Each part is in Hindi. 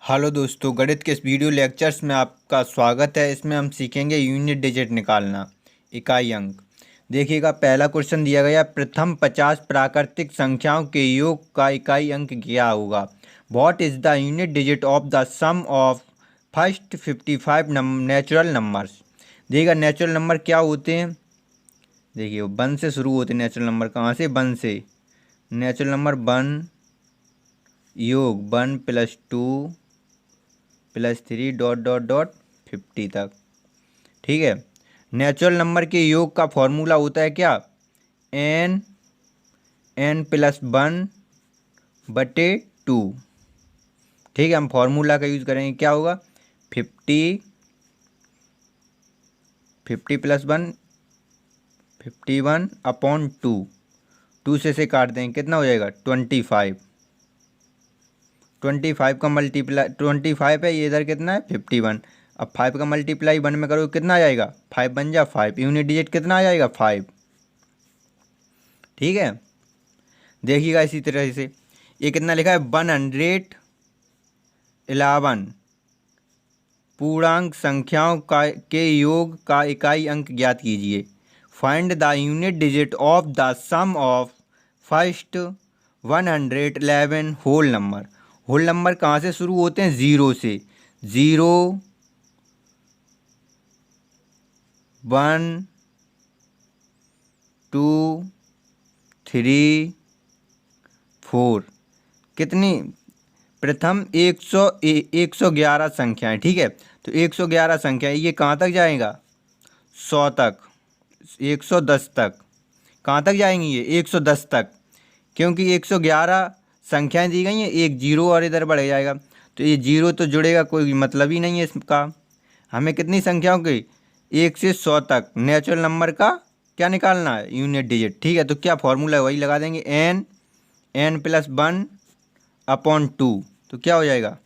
हेलो दोस्तों, गणित के इस वीडियो लेक्चर्स में आपका स्वागत है। इसमें हम सीखेंगे यूनिट डिजिट निकालना, इकाई अंक। देखिएगा, पहला क्वेश्चन दिया गया, प्रथम 50 प्राकृतिक संख्याओं के योग का इकाई अंक क्या होगा। What is the unit digit of the sum of first 55 natural numbers. देखिएगा, नेचुरल नंबर क्या होते हैं। देखिए, वन से शुरू होते हैं नेचुरल नंबर। कहाँ से? वन से। नेचुरल नंबर वन योग 1+2+3 डॉट डॉट डॉट 50 तक। ठीक है। नेचुरल नंबर के योग का फॉर्मूला होता है क्या? n+1/2। ठीक है, हम फॉर्मूला का यूज़ करेंगे। क्या होगा? 50 50+1 51/2। 2 से काट देंगे, कितना हो जाएगा? 25। 25 का मल्टीप्लाई 25 है, ये इधर कितना है? 51। अब 5 का मल्टीप्लाई 1 में करो, कितना आ जाएगा? 5 बन जा 5। यूनिट डिजिट कितना आ जाएगा? 5। ठीक है। देखिएगा, इसी तरह से ये कितना लिखा है? 111 पूर्णांक संख्याओं के योग का इकाई अंक ज्ञात कीजिए। Find the unit digit of the sum of first 111 whole number. Whole number कहाँ से शुरू होते हैं? ज़ीरो से। 0 1 2 3 4। कितनी? प्रथम 111 संख्याएं। ठीक है, तो 111 संख्याएं, ये कहाँ तक जाएगा? 100 तक, 110 तक। कहाँ तक जाएंगी ये? 110 तक, क्योंकि 111 संख्याएं दी गई हैं। एक जीरो और इधर बढ़ जाएगा, तो ये जीरो तो जुड़ेगा, कोई मतलब ही नहीं है इसका। हमें कितनी संख्याओं की? 1 से 100 तक नेचुरल नंबर का क्या निकालना है? Unit digit. ठीक है, तो क्या फॉर्मूला है? वही लगा देंगे, n+1/2। तो क्या हो जाएगा?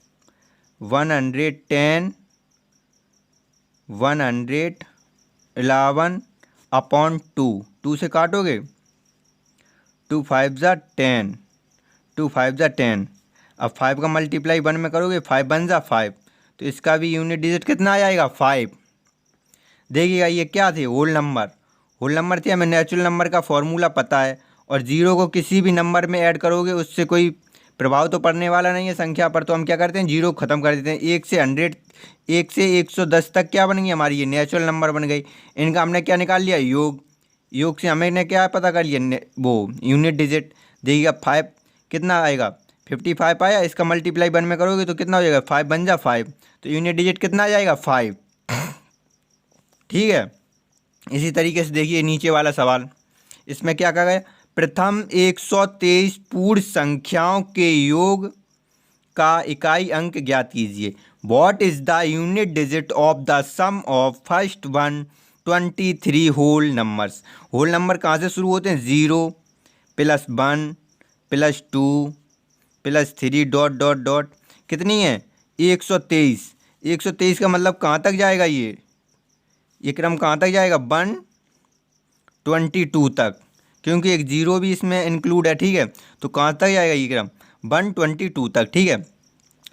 110 111/2। 2 से काटोगे, 2 5 जा 10, 2 5 जा 10। अब 5 का मल्टीप्लाई 1 में करोगे, 5 बन जा 5। तो इसका भी यूनिट डिजिट कितना आ जाएगा? 5। देखिएगा, ये क्या थे? Whole number. होल नंबर थे, हमें नेचुरल नंबर का फॉर्मूला पता है। और जीरो को किसी भी नंबर में ऐड करोगे, उससे कोई प्रभाव तो पड़ने वाला नहीं है संख्या पर। तो हम क्या करते हैं? जीरो ख़त्म कर देते हैं। 1 से 100, 1 से 110 तक क्या बन गई हमारी? ये नेचुरल नंबर बन गई। इनका हमने क्या निकाल लिया? योग। योग से हमने क्या पता कर लिया? वो यूनिट डिजिट। देखिएगा, 5 कितना आएगा? 55 आया। इसका मल्टीप्लाई 1 में करोगे तो कितना हो जाएगा? 5 बन जा 5। तो यूनिट डिजिट कितना आ जाएगा? 5। ठीक है। इसी तरीके से देखिए नीचे वाला सवाल, इसमें क्या कहा गया? प्रथम 123 पूर्ण संख्याओं के योग का इकाई अंक ज्ञात कीजिए। What is the unit digit of the sum of first 123 whole numbers. Whole number कहाँ से शुरू होते हैं? 0+1+2+3 डॉट डॉट डॉट। कितनी है? 123। 123 का मतलब कहाँ तक जाएगा? ये क्रम कहाँ तक जाएगा? 122 तक, क्योंकि एक जीरो भी इसमें इंक्लूड है। ठीक है, तो कहाँ तक जाएगा ये क्रम? 122 तक। ठीक है,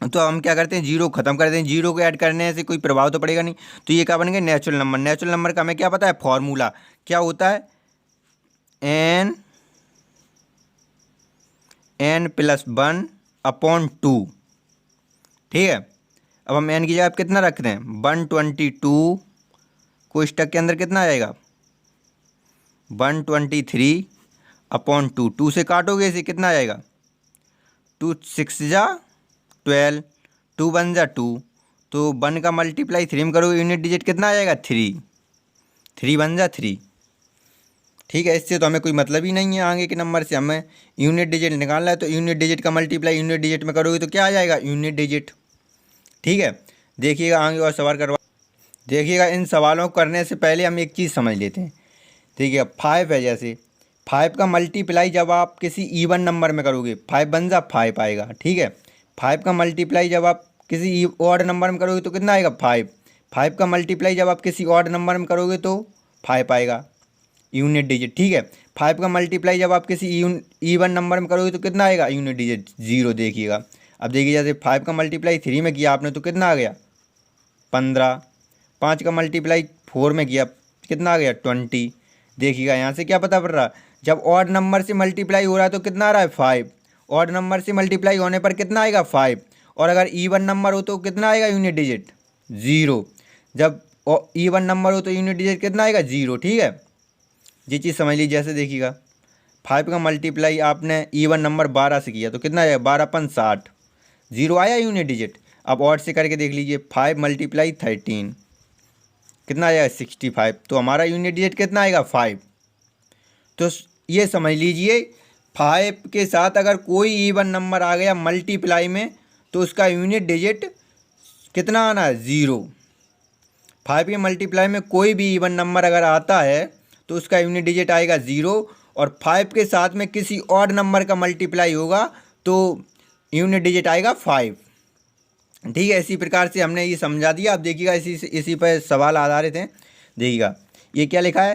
तो हम क्या करते हैं? जीरो खत्म कर देते हैं। जीरो को ऐड करने से कोई प्रभाव तो पड़ेगा नहीं। तो ये क्या बन गया? Natural number. नेचुरल नंबर का हमें क्या पता है? फॉर्मूला क्या होता है? n+1/2। ठीक है, अब हम n की जगह कितना रखते हैं? 122 कोष्टक के अंदर कितना आ जाएगा? 123/2। 2 से काटोगे इसे, कितना आ जाएगा? 2 6 जा 12, 2 1 जा 2। तो 1 का मल्टीप्लाई 3 में करोगे, यूनिट डिजिट कितना आ जाएगा? 3। 3 बन जा 3। ठीक है, इससे तो हमें कोई मतलब ही नहीं है आगे के नंबर से। हमें यूनिट डिजिट निकालना है, तो यूनिट डिजिट का मल्टीप्लाई यूनिट डिजिट में करोगे तो क्या आ जाएगा? Unit digit. ठीक है, देखिएगा आगे और सवाल करवा। देखिएगा, इन सवालों को करने से पहले हम एक चीज़ समझ लेते हैं। ठीक है, 5 है, जैसे 5 का मल्टीप्लाई जब आप किसी ईवन नंबर में करोगे, 5 बन जा 5 आएगा। ठीक है, 5 का मल्टीप्लाई जब आप किसी ऑड नंबर में करोगे तो कितना आएगा? 5। 5 का मल्टीप्लाई जब आप किसी ऑड नंबर में करोगे तो 5 आएगा, यूनिट डिजिट। ठीक है, 5 का मल्टीप्लाई जब आप किसी ईवन नंबर में करोगे तो कितना आएगा? Unit digit 0। देखिएगा, अब देखिए जैसे 5 का मल्टीप्लाई 3 में किया आपने तो कितना आ गया 15, 5 का मल्टीप्लाई 4 में किया कितना आ गया 20। देखिएगा यहाँ से क्या पता पड़ रहा, जब ऑड नंबर से मल्टीप्लाई हो रहा है तो कितना आ रहा है 5, ऑड नंबर से मल्टीप्लाई होने पर कितना आएगा 5, और अगर इवन नंबर हो तो कितना आएगा यूनिट डिजिट 0, जब इवन नंबर हो तो यूनिट डिजिट कितना आएगा 0। ठीक है, ये चीज़ समझ लीजिए। जैसे देखिएगा 5 का मल्टीप्लाई आपने इवन नंबर 12 से किया तो कितना आएगा 12 × 60, 0 आया यूनिट डिजिट। अब ऑड से करके देख लीजिए 5 × 13 कितना आएगा 65, तो हमारा यूनिट डिजिट कितना आएगा 5। तो ये समझ लीजिए 5 के साथ अगर कोई इवन नंबर आ गया मल्टीप्लाई में तो उसका यूनिट डिजिट कितना आना है 0। 5 के मल्टीप्लाई में कोई भी इवन नंबर अगर आता है तो उसका यूनिट डिजिट आएगा 0, और 5 के साथ में किसी ऑड नंबर का मल्टीप्लाई होगा तो यूनिट डिजिट आएगा 5। ठीक है, इसी प्रकार से हमने ये समझा दिया। अब देखिएगा इसी पर सवाल आधारित हैं। देखिएगा ये क्या लिखा है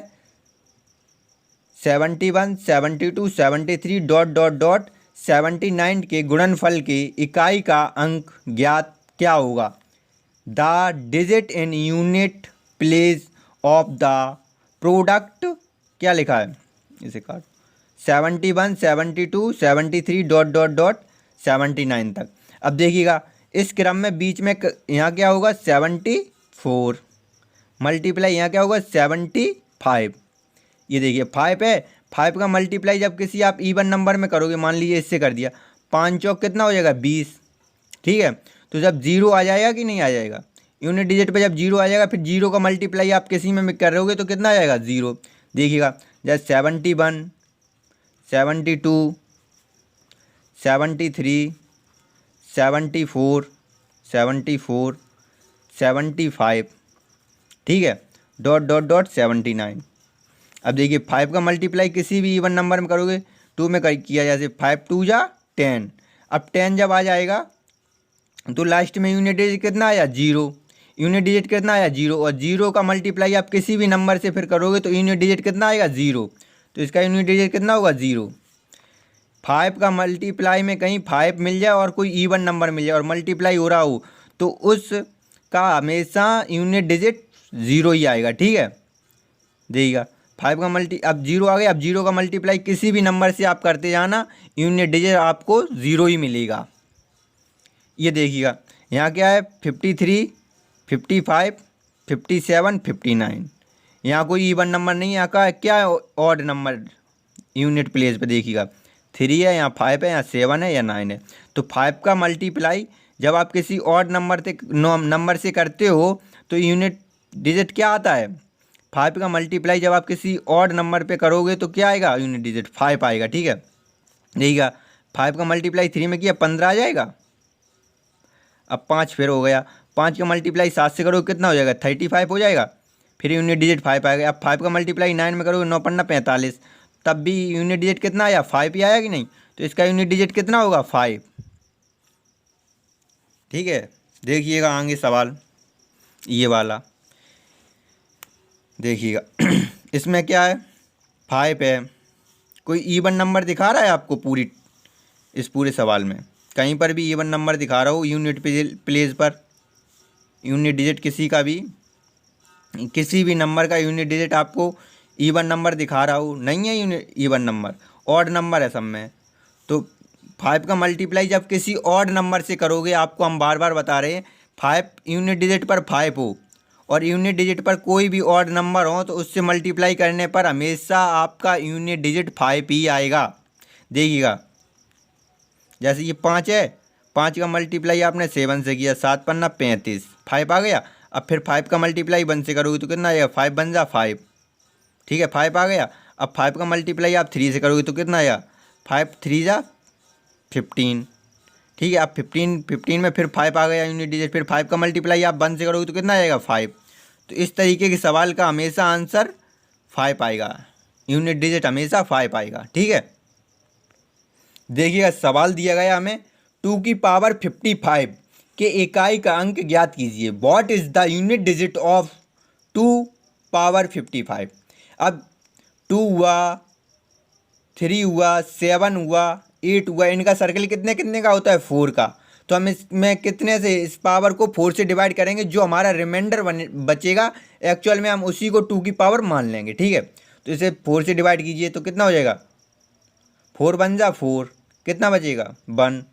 71, 72, 73 ... 79 के गुणनफल की इकाई का अंक ज्ञात क्या होगा। The digit in unit place of the product क्या लिखा है, इसे काट 71, 72, 73 ... 79 तक। अब देखिएगा इस क्रम में बीच में यहाँ क्या होगा 74 मल्टीप्लाई यहाँ क्या होगा 75। ये देखिए 5 है, 5 का मल्टीप्लाई जब किसी आप इवन नंबर में करोगे, मान लीजिए इससे कर दिया 5 चौक कितना हो जाएगा 20। ठीक है, तो जब 0 आ जाएगा कि नहीं आ जाएगा यूनिट डिजिट पे, जब 0 आ जाएगा फिर 0 का मल्टीप्लाई आप किसी में कर रहोगे तो कितना आ जाएगा 0। देखिएगा जैसे 71, 72, 73, 74, 74, 75। ठीक है, ... 79। अब देखिए 5 का मल्टीप्लाई किसी भी इवन नंबर में करोगे 2 में किया, जैसे 5 2 जा 10। अब 10 जब आ जाएगा तो लास्ट में यूनिट डिजिट कितना आया 0, यूनिट डिजिट कितना आया 0, और 0 का मल्टीप्लाई आप किसी भी नंबर से फिर करोगे तो यूनिट डिजिट कितना आएगा 0, तो इसका यूनिट डिजिट कितना होगा 0। 5 का मल्टीप्लाई में कहीं 5 मिल जाए और कोई इवन नंबर मिल जाए और मल्टीप्लाई हो रहा हो तो उसका हमेशा यूनिट डिजिट 0 ही आएगा। ठीक है, देखिएगा 5 का अब 0 आ गया, अब 0 का मल्टीप्लाई किसी भी नंबर से आप करते जाना यूनिट डिजिट आपको 0 ही मिलेगा। ये देखिएगा यहाँ क्या है 53, 55, 57, 59, यहाँ कोई इवन नंबर नहीं है, यहाँ का क्या है ऑड नंबर यूनिट प्लेस पे। देखिएगा 3 है, यहाँ 5 है, यहाँ 7 है या 9 है। तो 5 का मल्टीप्लाई जब आप किसी ऑड नंबर से करते हो तो यूनिट डिजिट क्या आता है 5 का मल्टीप्लाई जब आप किसी ऑड नंबर पे करोगे तो क्या आएगा यूनिट डिजिट 5 आएगा। ठीक है, देखिएगा 5 का मल्टीप्लाई 3 में किया 15 आ जाएगा। अब 5 फिर हो गया, 5 का मल्टीप्लाई 7 से करोगे कितना हो जाएगा 35 हो जाएगा, फिर यूनिट डिजिट 5 आएगा। अब 5 का मल्टीप्लाई 9 में करोगे 9 पन्ना 45, तब भी यूनिट डिजिट कितना आया 5 ही आया कि नहीं, तो इसका यूनिट डिजिट कितना होगा 5। ठीक है, देखिएगा आगे सवाल ये वाला देखिएगा इसमें क्या है 5 है, कोई इवन नंबर दिखा रहा है आपको इस पूरे सवाल में, कहीं पर भी इवन नंबर दिखा रहा हो यूनिट प्लेस पर, यूनिट डिजिट किसी भी नंबर का यूनिट डिजिट आपको इवन नंबर दिखा रहा हो, नहीं है unit even number, odd number है सब में। तो 5 का मल्टीप्लाई जब किसी ऑड नंबर से करोगे, आपको हम बार बार बता रहे हैं 5 यूनिट डिजिट पर 5 हो और यूनिट डिजिट पर कोई भी ऑड नंबर हो तो उससे मल्टीप्लाई करने पर हमेशा आपका यूनिट डिजिट 5 ही आएगा। देखिएगा जैसे ये 5 है, 5 का मल्टीप्लाई आपने 7 से किया, 7 पन्ना 35, 5 आ गया। अब फिर 5 का मल्टीप्लाई 1 से करोगे तो कितना आएगा 5 बन जा 5। ठीक है, 5 आ गया। अब 5 का मल्टीप्लाई आप 3 से करोगे तो कितना आएगा 5 3 जा 15। ठीक है, अब 15 में फिर 5 आ गया यूनिट डिजिट, फिर 5 का मल्टीप्लाई आप 1 से करोगे तो कितना आएगा 5। तो इस तरीके के सवाल का हमेशा आंसर 5 आएगा, यूनिट डिजिट हमेशा 5 आएगा। ठीक है, देखिएगा सवाल दिया गया हमें 2 की पावर 55 के इकाई का अंक ज्ञात कीजिए। What is the unit digit of 2 power 55। अब 2 हुआ, 3 हुआ, 7 हुआ, 8 हुआ, इनका सर्कल कितने कितने का होता है 4 का। तो हम इसमें कितने से इस पावर को 4 से डिवाइड करेंगे, जो हमारा रिमाइंडर बचेगा एक्चुअल में हम उसी को 2 की पावर मान लेंगे। ठीक है, तो इसे 4 से डिवाइड कीजिए तो कितना हो जाएगा, 4 1 जा 4, कितना बचेगा 1,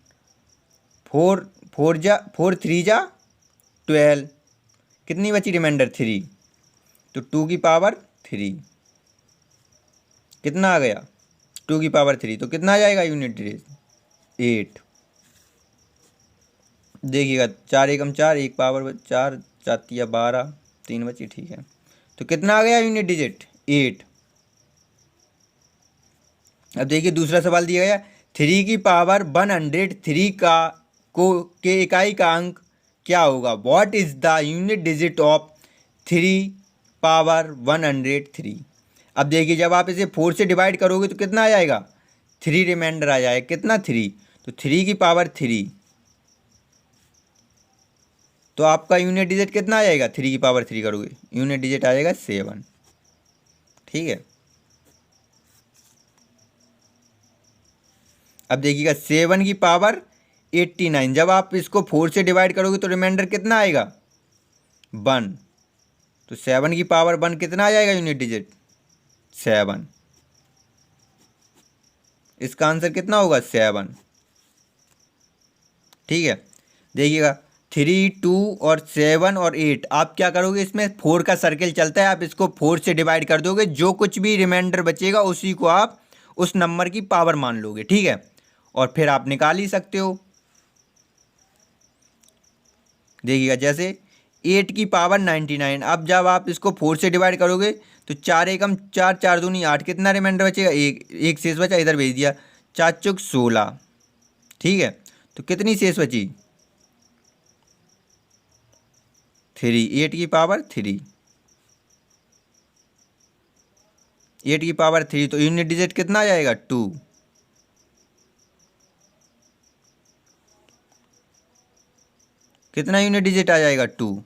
4 3 जा 12, कितनी बची रिमाइंडर 3, तो 2 की पावर 3, कितना आ गया 2 की पावर 3, तो कितना आ जाएगा यूनिट डिजिट 8। देखिएगा 4 एकम 4, 1 पावर 4, 4 तिया 12, 3 बची। ठीक है, तो कितना आ गया यूनिट डिजिट 8। अब देखिए दूसरा सवाल दिया गया 3 की पावर 103 के इकाई का अंक क्या होगा, what is the unit digit of 3 power 103। अब देखिए जब आप इसे 4 से डिवाइड करोगे तो कितना आ जाएगा 3 रिमाइंडर आ जाएगा, कितना 3, तो 3 की पावर 3, तो आपका यूनिट डिजिट कितना आ जाएगा 3 की पावर 3 करोगे यूनिट डिजिट आ जाएगा 7। ठीक है, अब देखिएगा 7 की पावर 89, जब आप इसको 4 से डिवाइड करोगे तो रिमाइंडर कितना आएगा 1, तो 7 की पावर 1 कितना आ जाएगा यूनिट डिजिट 7। इसका आंसर कितना होगा 7। ठीक है, देखिएगा 3 2 और 7 और 8, आप क्या करोगे इसमें 4 का सर्किल चलता है, आप इसको 4 से डिवाइड कर दोगे, जो कुछ भी रिमाइंडर बचेगा उसी को आप उस नंबर की पावर मान लोगे। ठीक है, और फिर आप निकाल ही सकते हो। देखिएगा जैसे 8 की पावर 99, अब जब आप इसको 4 से डिवाइड करोगे तो 4 एकम 4, 4 दूनी 8, कितना रिमाइंडर बचेगा एक शेष बचा, इधर भेज दिया, 4 चौक 16। ठीक है, तो कितनी शेष बची 3, 8 की पावर 3, 8 की पावर 3, तो यूनिट डिजिट कितना आ जाएगा 2। कितना यूनिट डिजिट आ जाएगा 2,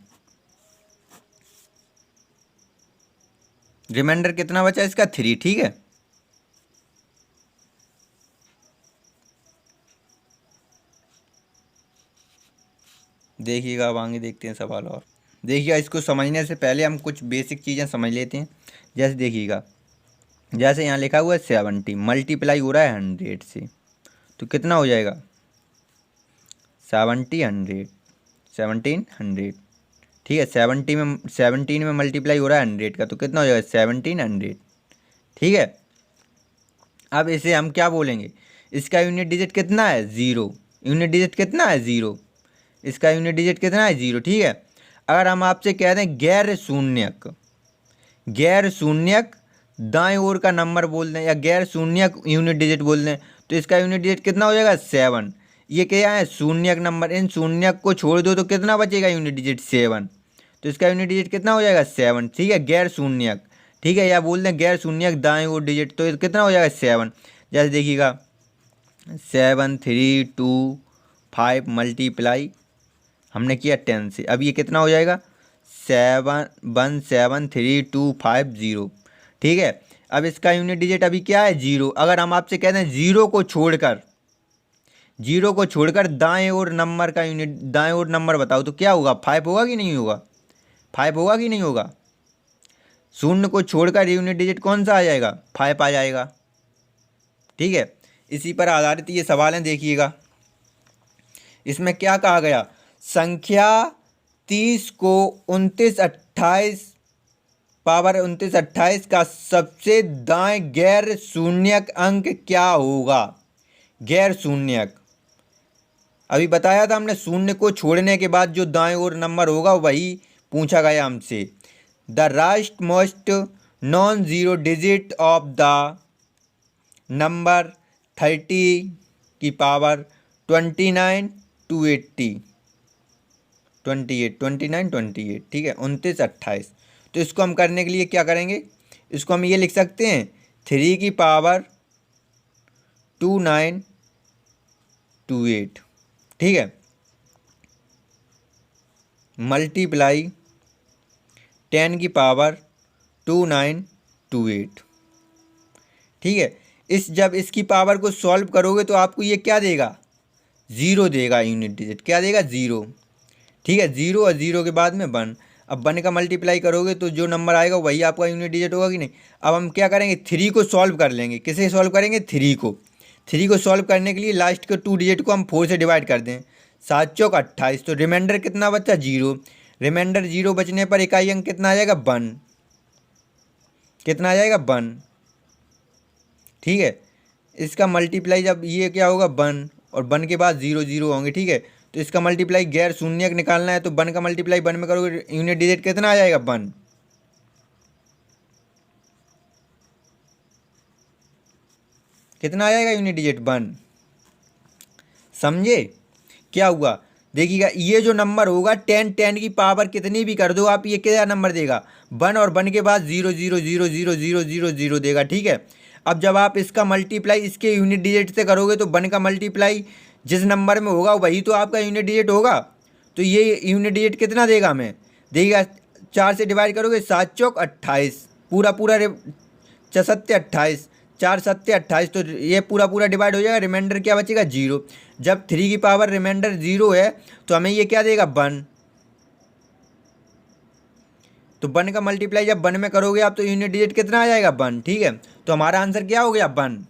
रिमाइंडर कितना बचा इसका 3। ठीक है, देखिएगा अब आगे देखते हैं सवाल। और देखिएगा इसको समझने से पहले हम कुछ बेसिक चीज़ें समझ लेते हैं। जैसे देखिएगा जैसे यहाँ लिखा हुआ है 70 मल्टीप्लाई हो रहा है 100 से, तो कितना हो जाएगा 1700। ठीक है, 17 में मल्टीप्लाई हो रहा है 100 का, तो कितना हो जाएगा 1700। ठीक है, अब इसे हम क्या बोलेंगे, इसका यूनिट डिजिट कितना है 0, यूनिट डिजिट कितना है 0, इसका यूनिट डिजिट कितना है 0। ठीक है, अगर हम आपसे कह दें गैर शून्यक दाएं ओर का नंबर बोल दें या गैर शून्यक यूनिट डिजिट बोल दें, तो इसका यूनिट डिजिट कितना हो जाएगा 7। ये क्या है शून्यक नंबर, इन शून्यक को छोड़ दो तो कितना बचेगा यूनिट डिजिट 7, तो इसका यूनिट डिजिट कितना हो जाएगा 7। ठीक है, गैर शून्यक। ठीक है, या बोल दें गैर शून्यक दाएं ओर डिजिट, तो कितना हो जाएगा 7। जैसे देखिएगा 7 3 2 5 मल्टीप्लाई हमने किया 10 से, अब ये कितना हो जाएगा 7173250। ठीक है, अब इसका यूनिट डिजिट अभी क्या है 0। अगर हम आपसे कहते हैं 0 को छोड़कर दाएं ओर नंबर का यूनिट, दाएं ओर नंबर बताओ, तो क्या होगा 5 होगा कि नहीं होगा, 5 होगा कि नहीं होगा। शून्य को छोड़कर यूनिट डिजिट कौन सा आ जाएगा 5 आ जाएगा। ठीक है, इसी पर आधारित ये सवाल है। देखिएगा इसमें क्या कहा गया, संख्या 30 को 2928 का सबसे दाएं गैर शून्यक अंक क्या होगा। गैर शून्यक अभी बताया था हमने, शून्य को छोड़ने के बाद जो दाएं ओर नंबर होगा वही पूछा गया हमसे। The right most non zero digit of the number 30 की पावर 29 280 29 28। ठीक है, 2928। तो इसको हम करने के लिए क्या करेंगे, इसको हम ये लिख सकते हैं 3 की पावर 2928। ठीक है, मल्टीप्लाई 10 की पावर 2928। ठीक है, जब इसकी पावर को सॉल्व करोगे तो आपको ये क्या देगा ज़ीरो देगा यूनिट डिजिट, क्या देगा? ज़ीरो। ठीक है, ज़ीरो और ज़ीरो के बाद में वन। अब वन का मल्टीप्लाई करोगे तो जो नंबर आएगा वही आपका यूनिट डिजिट होगा कि नहीं। अब हम क्या करेंगे, थ्री को सॉल्व कर लेंगे। किसे सॉल्व करेंगे? थ्री को। थ्री को सॉल्व करने के लिए लास्ट के टू डिजिट को हम फोर से डिवाइड कर दें। सात चौक 28, तो रिमाइंडर कितना बचा? जीरो। रिमाइंडर जीरो बचने पर इकाई अंक कितना आ जाएगा? वन। कितना आ जाएगा? वन। ठीक है, इसका मल्टीप्लाई जब ये क्या होगा? वन, और वन के बाद जीरो जीरो होंगे। ठीक है, तो इसका मल्टीप्लाई गैर शून्यक निकालना है, तो वन का मल्टीप्लाई वन में करोगे, यूनिट डिजिट कितना आ जाएगा? वन। कितना आ जाएगा यूनिट डिजिट? वन। समझे क्या हुआ? देखिएगा, ये जो नंबर होगा टेन, टेन की पावर कितनी भी कर दो आप, ये क्या नंबर देगा? वन, और वन के बाद zero zero zero zero zero zero zero देगा। ठीक है, अब जब आप इसका मल्टीप्लाई इसके यूनिट डिजिट से करोगे तो वन का मल्टीप्लाई जिस नंबर में होगा वही तो आपका यूनिट डिजिट होगा। तो ये यूनिट डिजिट कितना देगा हमें? देगा, चार से डिवाइड करोगे, सात चौक 28, पूरा पूरा चौसत्ते 28, चार सत्ते 28, तो ये पूरा पूरा डिवाइड हो जाएगा। रिमाइंडर क्या बचेगा? जीरो। जब थ्री की पावर रिमाइंडर जीरो है तो हमें ये क्या देगा? वन। तो वन का मल्टीप्लाई जब वन में करोगे आप तो यूनिट डिजिट कितना आ जाएगा? वन। ठीक है, तो हमारा आंसर क्या हो गया? वन।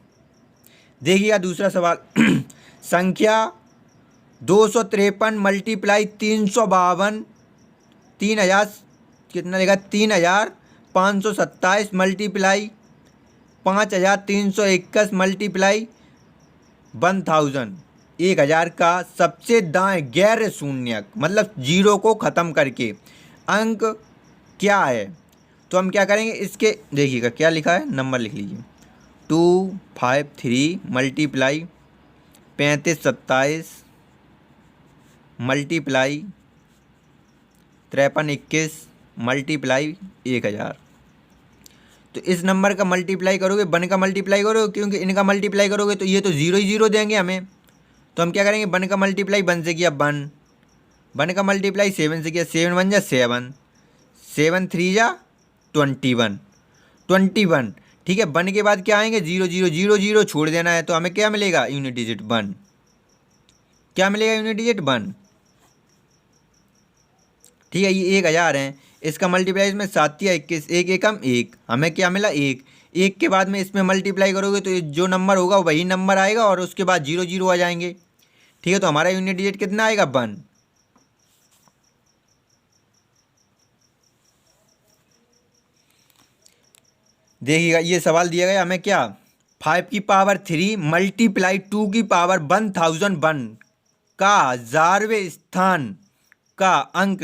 देखिएगा दूसरा सवाल संख्या 253 मल्टीप्लाई 352, 3000 कितना देगा? 3527 मल्टीप्लाई 5321 मल्टीप्लाई 1000, 1000 का सबसे दाएं गैर शून्यक मतलब जीरो को ख़त्म करके अंक क्या है? तो हम क्या करेंगे, इसके देखिएगा क्या लिखा है, नंबर लिख लीजिए। 253 मल्टीप्लाई 3527 मल्टीप्लाई 5321 मल्टीप्लाई 1000। तो इस नंबर का मल्टीप्लाई करोगे, वन का मल्टीप्लाई करोगे, क्योंकि इनका मल्टीप्लाई करोगे तो ये तो जीरो ही जीरो देंगे हमें। तो हम क्या करेंगे, वन का मल्टीप्लाई वन से किया वन, वन का मल्टीप्लाई सेवन से किया, सेवन वन जा सेवन, सेवन थ्री जा 21, 21। ठीक है, वन के बाद क्या आएंगे? जीरो जीरो जीरो जीरो छोड़ देना है, तो हमें क्या मिलेगा? Unit digit one. क्या मिलेगा? Unit digit one. ठीक है, ये 1000 है, इसका मल्टीप्लाई इसमें 7 या 21, एक एकम एक, हमें क्या मिला? एक। एक के बाद में इसमें मल्टीप्लाई करोगे तो जो नंबर होगा वही नंबर आएगा और उसके बाद जीरो जीरो आ जाएंगे। ठीक है, तो हमारा यूनिट डिजिट कितना आएगा? वन। देखिएगा ये सवाल दिया गया हमें क्या, 5 की पावर 3 मल्टीप्लाई 2 की पावर 1001 का हजारवें स्थान का अंक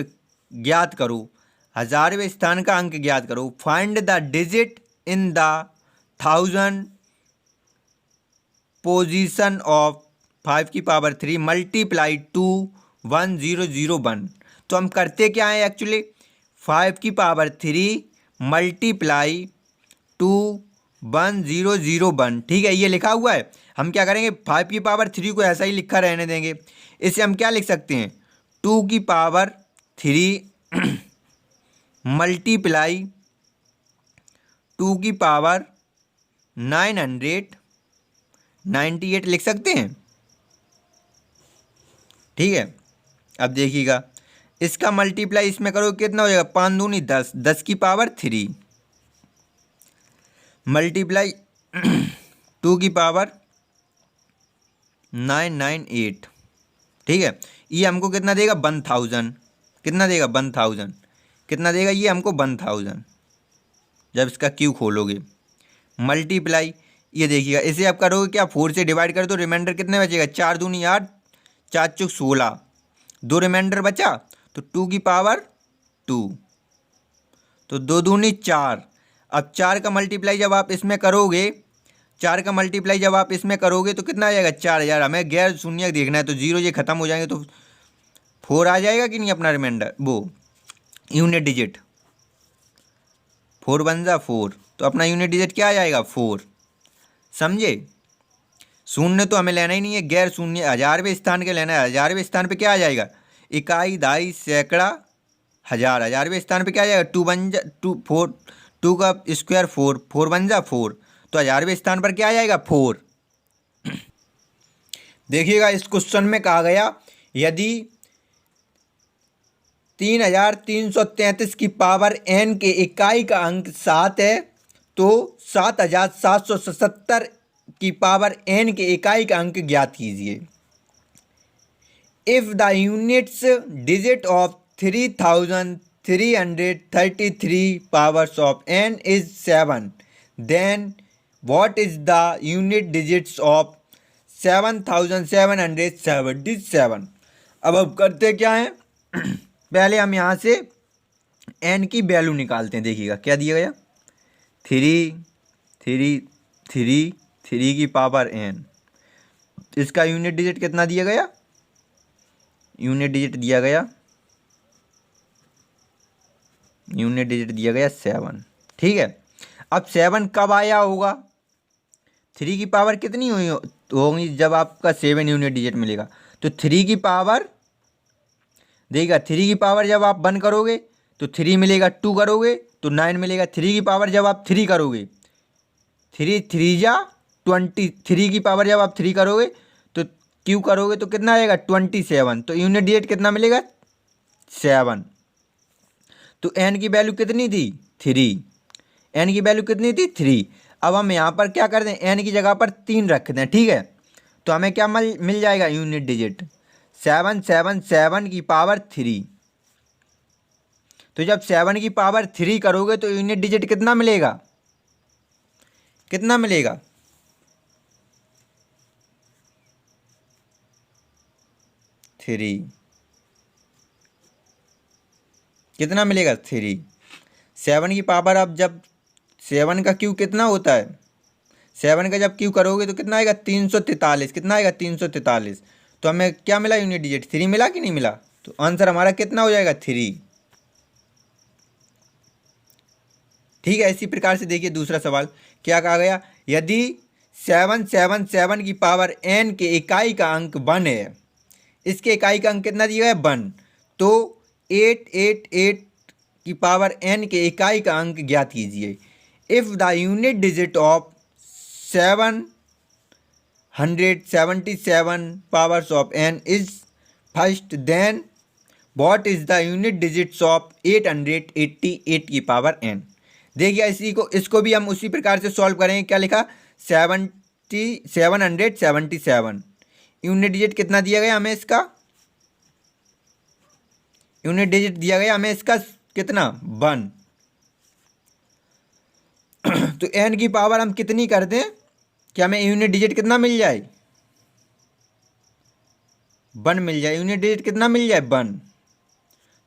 ज्ञात करो। हजारवें स्थान का अंक ज्ञात करो। Find the digit in the 1000 position of 5 की पावर 3 मल्टीप्लाई 2 1001। तो हम करते क्या है एक्चुअली, 5 की पावर 3 मल्टीप्लाई 2 1001। ठीक है, ये लिखा हुआ है। हम क्या करेंगे, 5 की पावर 3 को ऐसा ही लिखा रहने देंगे। इसे हम क्या लिख सकते हैं, 2 की पावर 3 मल्टीप्लाई 2 की पावर 998 लिख सकते हैं। ठीक है, अब देखिएगा इसका मल्टीप्लाई इसमें करो कितना हो जाएगा, 5 दूनी 10, 10 की पावर 3 मल्टीप्लाई 2 की पावर 998। ठीक है, ये हमको कितना देगा, 1000। कितना देगा, 1000। कितना देगा ये हमको, 1000। जब इसका क्यू खोलोगे मल्टीप्लाई, ये देखिएगा इसे आप करोगे क्या, 4 से डिवाइड कर दो, रिमाइंडर कितने बचेगा, 4 दूनी 8, 4 चौक 16, 2 रिमाइंडर बचा, तो 2 की पावर 2, तो 2 दूनी 4। अब 4 का मल्टीप्लाई जब आप इसमें करोगे, 4 का मल्टीप्लाई जब आप इसमें करोगे तो कितना आ जाएगा, 4000। हमें गैर शून्य देखना है, तो जीरो ये खत्म हो जाएंगे तो 4 आ जाएगा कि नहीं अपना रिमाइंडर, वो यूनिट डिजिट 4 1 जा 4, तो अपना यूनिट डिजिट क्या आ जाएगा, 4। समझे, शून्य तो हमें लेना ही नहीं है, गैर शून्य हजारवें स्थान के लेना है। हजारवें स्थान पे क्या आ जाएगा, इकाई, दहाई, सैकड़ा, हजार। हजारवें स्थान पे क्या आ जाएगा, 2 1 जा 2 4, 2 का स्क्वायर 4, 4 1 जा 4, तो हजारवें स्थान पर क्या आ जाएगा, 4। देखिएगा इस क्वेश्चन में कहा गया यदि 3333 की पावर n के इकाई का अंक 7 है तो 7777 की पावर n के इकाई का अंक ज्ञात कीजिए। If the units digit of 3333 powers of n is 7, then what is the unit digits of 7777? अब करते क्या है पहले हम यहाँ से n की वैल्यू निकालते हैं। देखिएगा क्या दिया गया, 3 की पावर n, इसका यूनिट डिजिट कितना दिया गया, यूनिट डिजिट दिया गया 7। ठीक है, अब 7 कब आया होगा, 3 की पावर कितनी होगी जब आपका 7 यूनिट डिजिट मिलेगा। तो 3 की पावर देखिएगा, 3 की पावर जब आप 1 करोगे तो 3 मिलेगा, 2 करोगे तो 9 मिलेगा। 3 की पावर जब आप 3 करोगे, 3 3 जा 20, 3 की पावर जब आप 3 करोगे तो क्यू करोगे तो कितना आएगा 27। तो यूनिट डिजिट कितना मिलेगा 7। तो n की वैल्यू कितनी थी 3, n की वैल्यू कितनी थी 3। अब हम यहाँ पर क्या करते हैं, n की जगह पर 3 रखते हैं। ठीक है, तो हमें क्या मिल जाएगा यूनिट डिजिट 777 की पावर 3। तो जब 7 की पावर 3 करोगे तो यूनिट डिजिट कितना मिलेगा, 3 कितना मिलेगा 3। 7 की पावर अब जब 7 का क्यू कितना होता है, 7 का जब क्यू करोगे तो कितना आएगा 343, कितना आएगा 343। तो हमें क्या मिला यूनिट डिजिट 3 मिला कि नहीं मिला। तो आंसर हमारा कितना हो जाएगा 3। ठीक है, इसी प्रकार से देखिए दूसरा सवाल क्या कहा गया, यदि 777 की पावर n के इकाई का अंक 1 है, इसके इकाई का अंक कितना दिया गया 1, तो 888 की पावर n के इकाई का अंक ज्ञात कीजिए। If the unit digit of 777 powers of n is first, then what is the unit digits of 888 की पावर n। देखिए इसको भी हम उसी प्रकार से सॉल्व करेंगे। क्या लिखा 777 यूनिट डिजिट कितना दिया गया हमें, इसका यूनिट डिजिट दिया गया हमें इसका कितना 1। तो n की पावर हम कितनी कर दें कि हमें यूनिट डिजिट कितना मिल जाए 1 मिल जाए, यूनिट डिजिट कितना मिल जाए 1।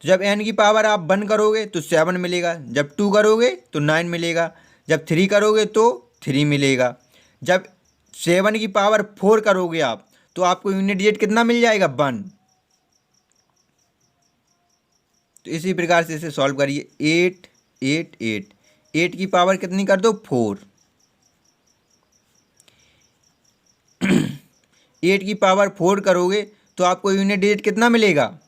तो जब n की पावर आप 1 करोगे तो 7 मिलेगा, जब 2 करोगे तो 9 मिलेगा, जब 3 करोगे तो 3 मिलेगा, जब 7 की पावर 4 करोगे आप तो आपको यूनिट डिजिट कितना मिल जाएगा 1। तो इसी प्रकार से इसे सॉल्व करिए। 8 की पावर कितनी कर दो 4, 8 की पावर 4 करोगे तो आपको यूनिट डिजिट कितना मिलेगा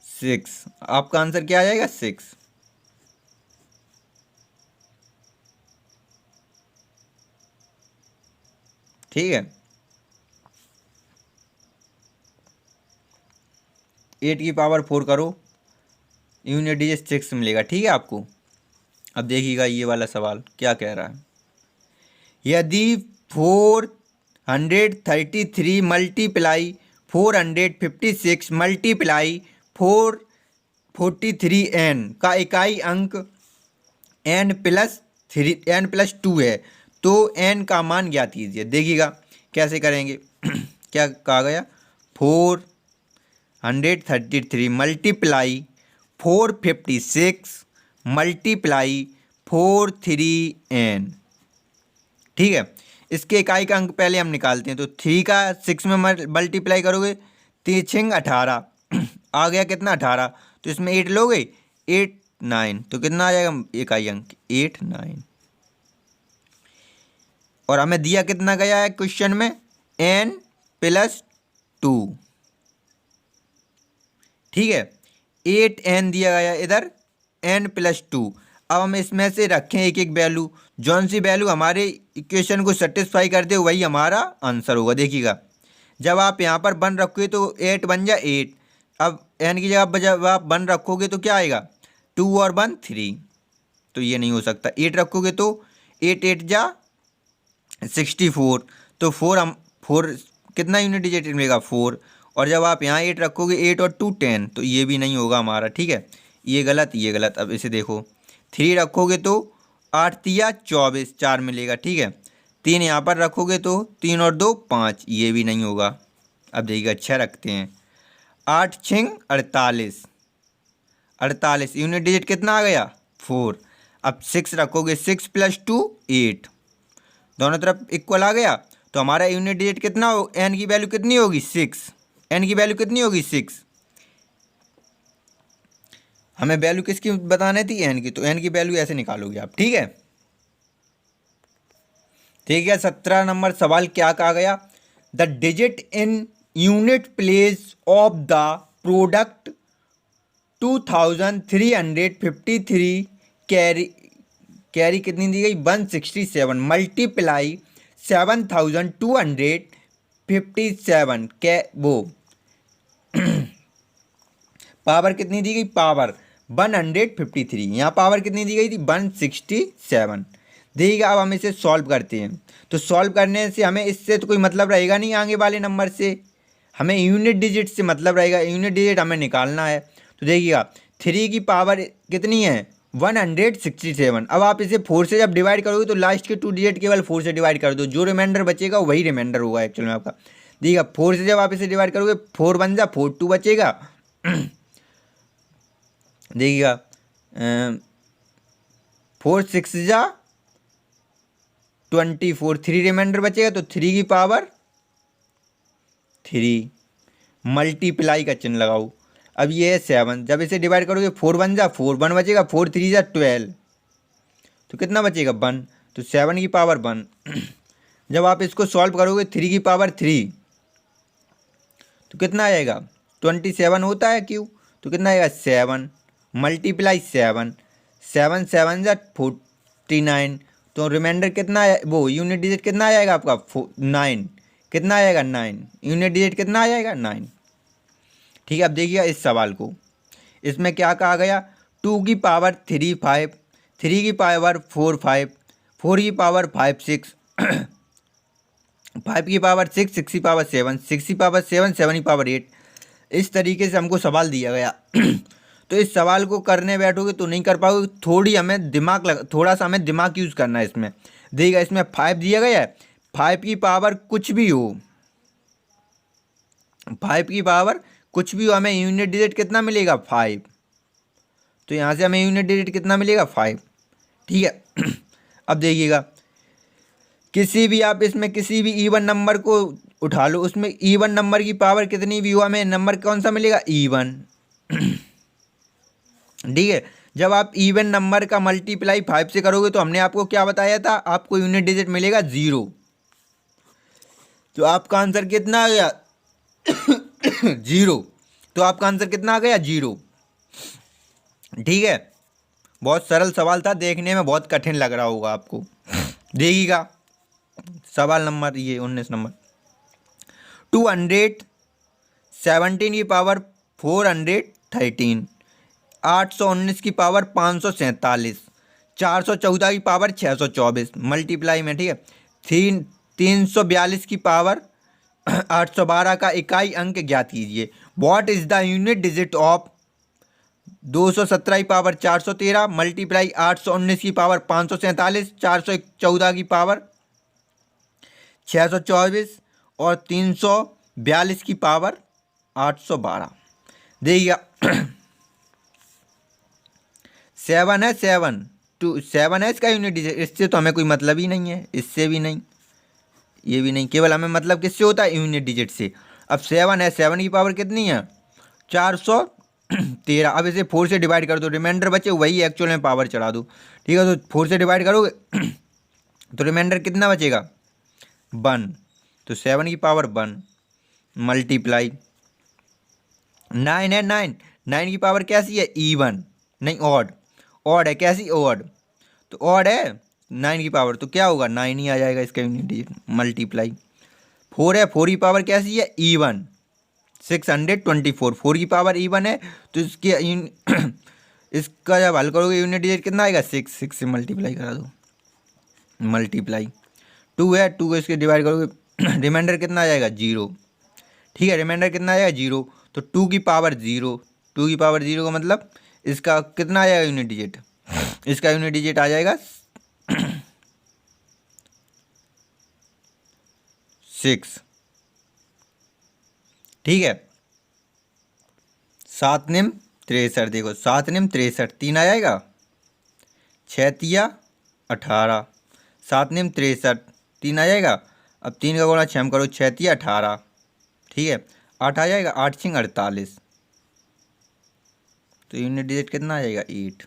6। आपका आंसर क्या आ जाएगा 6। ठीक है, 8 की पावर 4 करो, यूनिट डिजिट 6 मिलेगा। ठीक है आपको। अब देखिएगा ये वाला सवाल क्या कह रहा है, यदि 433 मल्टीप्लाई 456 मल्टीप्लाई 443n का इकाई अंक n+2 है तो n का मान ज्ञात कीजिए। देखिएगा कैसे करेंगे क्या कहा गया 433 मल्टीप्लाई 456 मल्टीप्लाई 43n। ठीक है, इसके इकाई का अंक पहले हम निकालते हैं। तो 3 का 6 में मल्टीप्लाई करोगे 3 18 आ गया कितना 18। तो इसमें 8 लोगे 8 9, तो कितना आ जाएगा इकाई अंक 8 9। और हमें दिया कितना गया है क्वेश्चन में n+2। ठीक है, 8n दिया गया इधर n+2। अब हम इसमें से रखें एक एक वैल्यू, जौन सी वैल्यू हमारे इक्वेशन को सेटिस्फाई करते हो वही हमारा आंसर होगा। देखिएगा, जब आप यहाँ पर 1 रखोगे तो 8 बन जा 8। अब n की जगह जब आप 1 रखोगे तो क्या आएगा, 2 और 1 3, तो ये नहीं हो सकता। 8 रखोगे तो 8 8 जा 64, तो 4 कितना यूनिट डिजिट मिलेगा 4। और जब आप यहाँ 8 रखोगे 8 और 2 10, तो ये भी नहीं होगा हमारा। ठीक है, ये गलत ये गलत। अब इसे देखो, 3 रखोगे तो 8 तिया 24 4 मिलेगा। ठीक है, 3 यहाँ पर रखोगे तो 3 और 2 5, ये भी नहीं होगा। अब देखिएगा 6 रखते हैं, 8 छिंग 48, 48 यूनिट डिजिट कितना आ गया 4। अब 6 रखोगे, 6 + 2 8, दोनों तरफ इक्वल आ गया, तो हमारा यूनिट डिजिट कितना हो, एन की वैल्यू कितनी होगी 6, एन की वैल्यू कितनी होगी 6। हमें वैल्यू किसकी बतानी थी, एन की, तो एन की वैल्यू ऐसे निकालोगे आप। ठीक है, ठीक है। 17 नंबर सवाल क्या कहा गया, the digit in unit place of the product 2353 carry कितनी दी गई 167 मल्टीप्लाई 7257 वो पावर कितनी दी गई, पावर 153, यहाँ पावर कितनी दी गई थी 167। देखिएगा, अब हम इसे सॉल्व करते हैं, तो सॉल्व करने से हमें इससे तो कोई मतलब रहेगा नहीं, आगे वाले नंबर से हमें यूनिट डिजिट से मतलब रहेगा, यूनिट डिजिट हमें निकालना है। तो देखिएगा 3 की पावर कितनी है 167। अब आप इसे 4 से जब डिवाइड करोगे तो लास्ट के 2 डिजिट केवल 4 से डिवाइड कर दो, जो रिमाइंडर बचेगा वही रिमाइंडर होगा एक्चुअल में आपका। देखिएगा 4 से जब आप इसे डिवाइड करोगे 4 बन जा 4 2 बचेगा। देखिएगा 4 6 जा 24, 3 रिमाइंडर बचेगा, तो 3 की पावर 3 मल्टीप्लाई का चिन्ह लगाओ। अब ये है 7, जब इसे डिवाइड करोगे 4 बन जा 4 1 बचेगा, 4 3 जा 12, तो कितना बचेगा 1, तो 7 की पावर 1। जब आप इसको सॉल्व करोगे 3 की पावर 3, तो कितना आएगा 27 होता है क्यों, तो कितना आएगा 7 मल्टीप्लाई 7, 7 7 जा 49, तो रिमाइंडर कितना है, वो यूनिट डिजिट कितना आ जाएगा आपका 9, कितना आएगा 9, यूनिट डिजिट कितना आ जाएगा 9। ठीक है, अब देखिएगा इस सवाल को, इसमें क्या कहा गया, 2 की पावर 3 5, 3 की पावर 4 5, 4 की पावर 5 6, 5 की पावर 6, 6 की पावर 7, 6 की पावर 7, 7 की पावर 8। इस तरीके से हमको सवाल दिया गया। तो इस सवाल को करने बैठोगे तो नहीं कर पाओगे, थोड़ा सा हमें दिमाग यूज़ करना है इसमें। देखिएगा इसमें 5 दिया गया है, 5 की पावर कुछ भी हो, 5 की पावर कुछ भी हो, हमें यूनिट डिजिट कितना मिलेगा 5, तो यहाँ से हमें यूनिट डिजिट कितना मिलेगा 5। ठीक है, अब देखिएगा किसी भी आप इसमें किसी भी इवन नंबर को उठा लो, उसमें इवन नंबर की पावर कितनी भी हो, हमें नंबर कौन सा मिलेगा इवन। ठीक है, जब आप इवन नंबर का मल्टीप्लाई 5 से करोगे तो हमने आपको क्या बताया था, आपको यूनिट डिजिट मिलेगा 0, तो आपका आंसर कितना आ गया 0, तो आपका आंसर कितना आ गया 0। ठीक है, बहुत सरल सवाल था, देखने में बहुत कठिन लग रहा होगा आपको। देखिएगा सवाल नंबर ये 19 नंबर, 217 की पावर 413, 819 की पावर 547, 414 की पावर 624 मल्टीप्लाई में। ठीक है, 342 की पावर 812 का इकाई अंक ज्ञात कीजिए। What is the unit digit of 217 की पावर 413 मल्टीप्लाई 819 की पावर 547, 414 की पावर 624 और 342 की पावर 812। देखिएगा 7 है, 7 है इसका यूनिट डिजिट, इससे तो हमें कोई मतलब ही नहीं है, इससे भी नहीं, ये भी नहीं, केवल हमें मतलब किससे होता है यूनिट डिजिट से। अब 7 है, 7 की पावर कितनी है 413। अब इसे 4 से डिवाइड कर दो, रिमाइंडर बचे वही एक्चुअल में पावर चढ़ा दो। ठीक है, तो 4 से डिवाइड करोगे तो रिमाइंडर कितना बचेगा 1, तो 7 की पावर 1 मल्टीप्लाई 9 है, 9 की पावर कैसी है इवन नहीं ऑड, ऑड है, कैसी ऑड, तो ऑड है 9 की पावर, तो क्या होगा 9 ही आ जाएगा इसका यूनिट डिजिट। मल्टीप्लाई 4 है, 4 की पावर कैसी है इवन, 624, 4 की पावर इवन है, तो इसके इसका जब हल करोगे यूनिट डिजिट कितना आएगा 6, 6 से मल्टीप्लाई करा दो। मल्टीप्लाई 2 है, 2 को इसके डिवाइड करोगे रिमाइंडर कितना आ जाएगा 0। ठीक है, रिमाइंडर कितना आ जाएगा 0, तो 2 की पावर 0, 2 की पावर 0 का मतलब इसका कितना आ जाएगा यूनिट डिजिट, इसका यूनिट डिजिट आ जाएगा 6। ठीक है, 7 निम 63, देखो 7 निम 63, 3 आ जाएगा, 6 तिया 18, 7 निम 63, 3 आ जाएगा। अब 3 का गुणा 6 में करो, 6 तिया 18, ठीक है 8 आ जाएगा, 8 छिंग 48, तो यूनिट डिजिट कितना आ जाएगा 8।